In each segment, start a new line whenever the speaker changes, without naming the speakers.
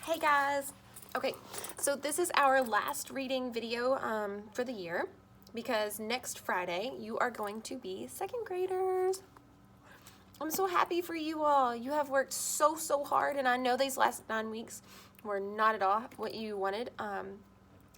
Hey guys! Okay, so this is our last reading video for the year because next Friday you are going to be second graders. I'm so happy for you all. You have worked so hard, and I know these last 9 weeks were not at all what you wanted.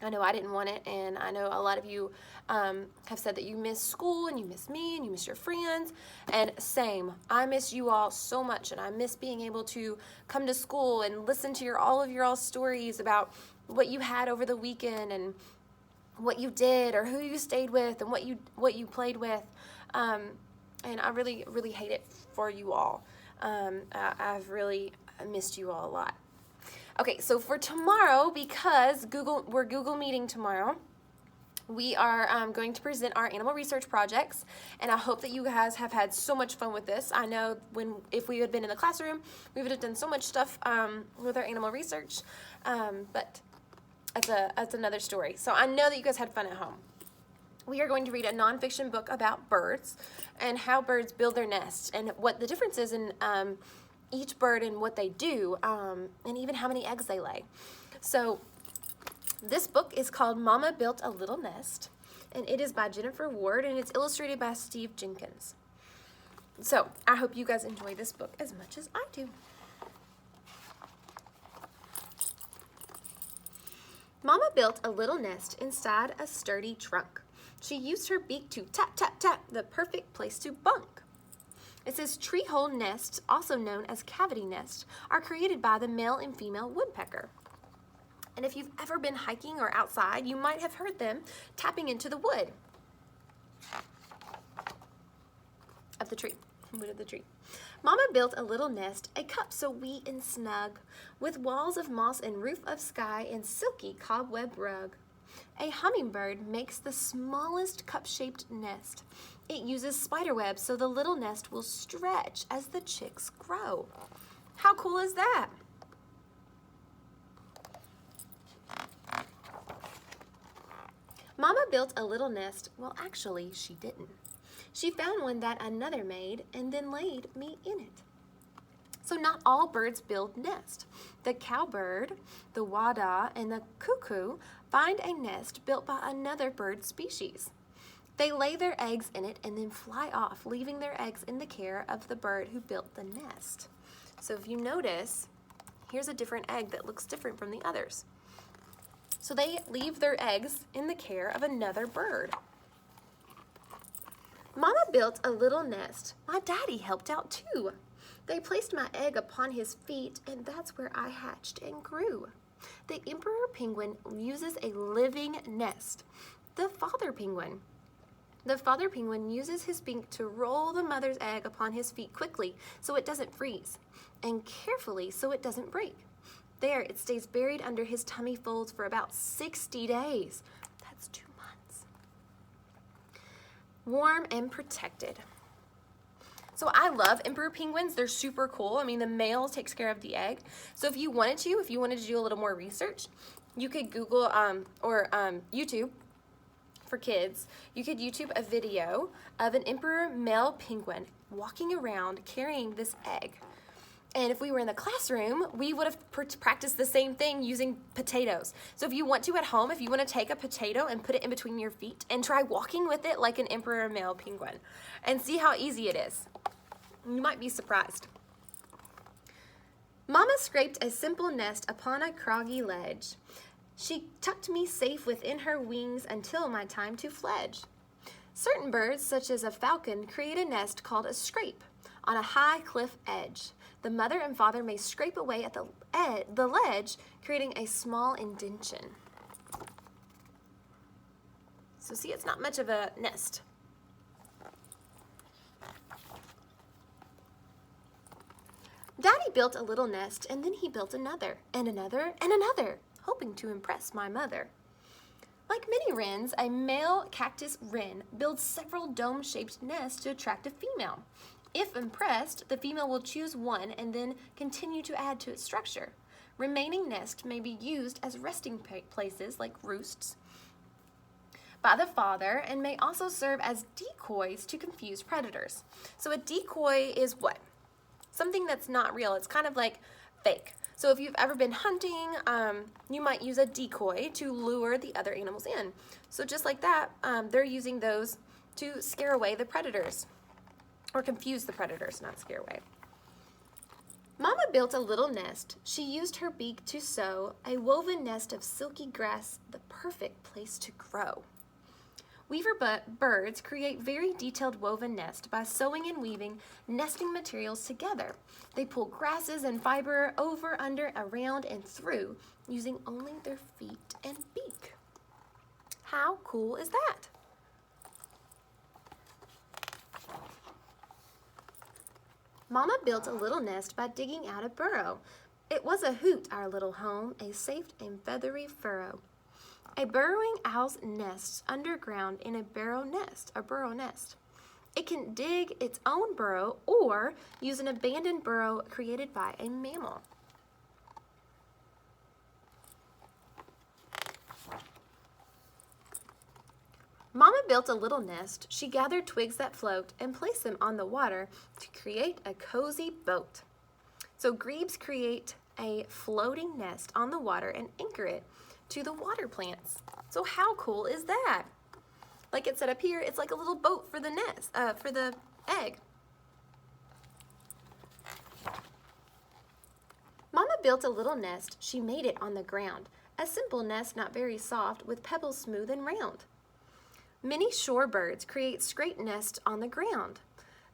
I know I didn't want it, and I know a lot of you have said that you miss school and you miss me and you miss your friends, and same. I miss you all so much, and I miss being able to come to school and listen to all of your stories about what you had over the weekend and what you did or who you stayed with and what you played with, and I really hate it for you all. I've really missed you all a lot. Okay, so for tomorrow, because we're Google Meeting tomorrow, we are going to present our animal research projects, and I hope that you guys have had so much fun with this. I know if we had been in the classroom, we would have done so much stuff with our animal research, but that's another story. So I know that you guys had fun at home. We are going to read a nonfiction book about birds and how birds build their nests and what the difference is in each bird and what they do, and even how many eggs they lay. So this book is called Mama Built a Little Nest, and it is by Jennifer Ward, and it's illustrated by Steve Jenkins. So I hope you guys enjoy this book as much as I do. Mama built a little nest inside a sturdy trunk. She used her beak to tap, tap, tap, the perfect place to bunk. It says tree hole nests, also known as cavity nests, are created by the male and female woodpecker. And if you've ever been hiking or outside, you might have heard them tapping into the wood of the tree. Mama built a little nest, a cup so wee and snug, with walls of moss and roof of sky and silky cobweb rug. A hummingbird makes the smallest cup-shaped nest. It uses spider webs so the little nest will stretch as the chicks grow. How cool is that? Mama built a little nest. Well, actually, she didn't. She found one that another made and then laid me in it. So not all birds build nests. The cowbird, the wada, and the cuckoo find a nest built by another bird species. They lay their eggs in it and then fly off, leaving their eggs in the care of the bird who built the nest. So if you notice, here's a different egg that looks different from the others. So they leave their eggs in the care of another bird. Mama built a little nest. My daddy helped out too. They placed my egg upon his feet, and that's where I hatched and grew. The emperor penguin uses a living nest. The father penguin uses his beak to roll the mother's egg upon his feet quickly so it doesn't freeze, and carefully so it doesn't break. There, it stays buried under his tummy folds for about 60 days. That's 2 months. Warm and protected. So I love emperor penguins. They're super cool. I mean, the male takes care of the egg. So if you wanted to do a little more research, you could Google or YouTube for kids. You could YouTube a video of an emperor male penguin walking around carrying this egg. And if we were in the classroom, we would have practiced the same thing using potatoes. So if you want to at home, if you want to take a potato and put it in between your feet and try walking with it like an emperor male penguin and see how easy it is. You might be surprised. Mama scraped a simple nest upon a craggy ledge. She tucked me safe within her wings until my time to fledge. Certain birds, such as a falcon, create a nest called a scrape on a high cliff edge. The mother and father may scrape away at the ledge, creating a small indention. So see, it's not much of a nest. Daddy built a little nest, and then he built another, and another, and another, hoping to impress my mother. Like many wrens, a male cactus wren builds several dome-shaped nests to attract a female. If impressed, the female will choose one and then continue to add to its structure. Remaining nests may be used as resting places, like roosts, by the father, and may also serve as decoys to confuse predators. So a decoy is what? Something that's not real. It's kind of like fake. So if you've ever been hunting, you might use a decoy to lure the other animals in. So just like that, they're using those to scare away the predators, or confuse the predators, not scare away. Mama built a little nest. She used her beak to sew a woven nest of silky grass, the perfect place to grow. Weaver birds create very detailed woven nests by sewing and weaving nesting materials together. They pull grasses and fiber over, under, around, and through using only their feet and beak. How cool is that? Mama built a little nest by digging out a burrow. It was a hoot, our little home, a safe and feathery furrow. A burrowing owl's nests underground in a burrow nest. It can dig its own burrow or use an abandoned burrow created by a mammal. Mama built a little nest. She gathered twigs that float and placed them on the water to create a cozy boat. So grebes create a floating nest on the water and anchor it to the water plants. So how cool is that? Like it said up here, it's like a little boat for the nest, for the egg. Mama built a little nest. She made it on the ground. A simple nest, not very soft, with pebbles smooth and round. Many shorebirds create scrape nests on the ground.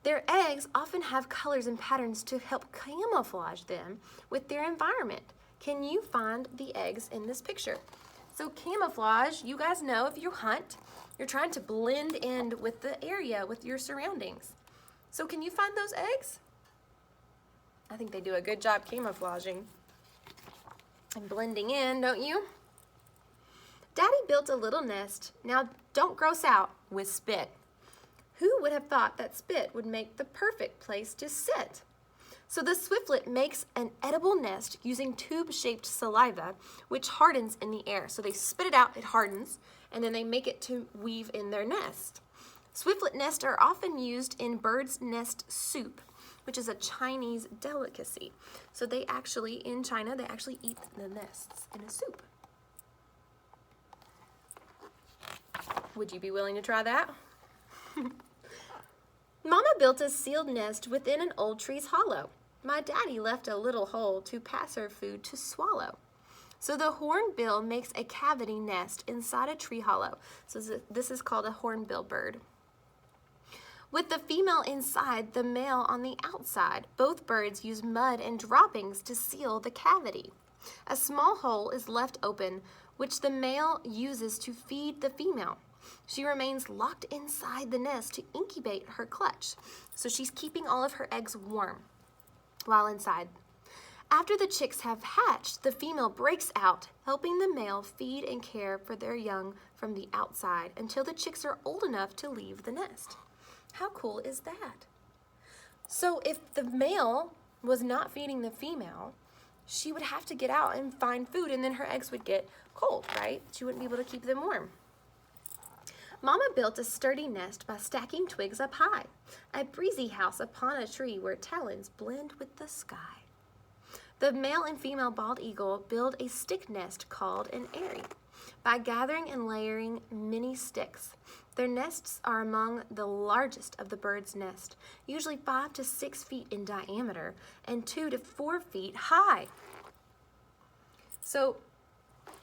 Their eggs often have colors and patterns to help camouflage them with their environment. Can you find the eggs in this picture? So camouflage, you guys know if you hunt, you're trying to blend in with the area, with your surroundings. So can you find those eggs? I think they do a good job camouflaging and blending in, don't you? Daddy built a little nest. Now don't gross out with spit. Who would have thought that spit would make the perfect place to sit? So the swiftlet makes an edible nest using tube-shaped saliva, which hardens in the air. So they spit it out, it hardens, and then they make it to weave in their nest. Swiftlet nests are often used in bird's nest soup, which is a Chinese delicacy. So they actually, in China, they actually eat the nests in a soup. Would you be willing to try that? Mama built a sealed nest within an old tree's hollow. My daddy left a little hole to pass her food to swallow. So the hornbill makes a cavity nest inside a tree hollow. So this is called a hornbill bird. With the female inside, the male on the outside. Both birds use mud and droppings to seal the cavity. A small hole is left open, which the male uses to feed the female. She remains locked inside the nest to incubate her clutch. So she's keeping all of her eggs warm while inside. After the chicks have hatched, the female breaks out, helping the male feed and care for their young from the outside until the chicks are old enough to leave the nest. How cool is that? So if the male was not feeding the female, she would have to get out and find food, and then her eggs would get cold, right? She wouldn't be able to keep them warm. Mama built a sturdy nest by stacking twigs up high, a breezy house upon a tree where talons blend with the sky. The male and female bald eagle build a stick nest called an eyrie by gathering and layering many sticks. Their nests are among the largest of the bird's nest, usually 5 to 6 feet in diameter and 2 to 4 feet high. So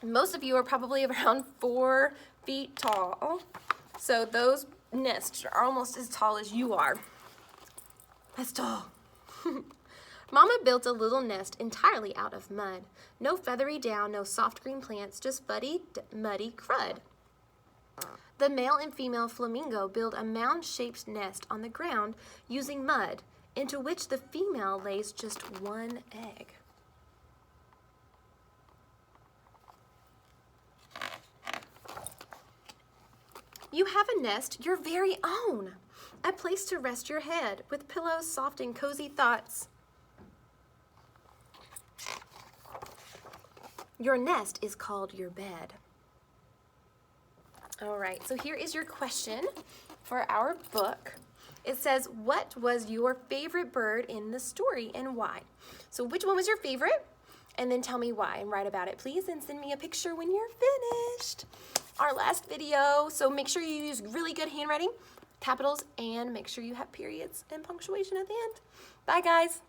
most of you are probably around 4 feet tall. So those nests are almost as tall as you are. That's tall. Mama built a little nest entirely out of mud. No feathery down, no soft green plants, just muddy crud. The male and female flamingo build a mound-shaped nest on the ground using mud, into which the female lays just one egg. You have a nest your very own, a place to rest your head with pillows, soft and cozy thoughts. Your nest is called your bed. All right, so here is your question for our book. It says, what was your favorite bird in the story and why? So which one was your favorite? and then tell me why and write about it, please, and send me a picture when you're finished. Our last video, so make sure you use really good handwriting, capitals, and make sure you have periods and punctuation at the end. Bye, guys.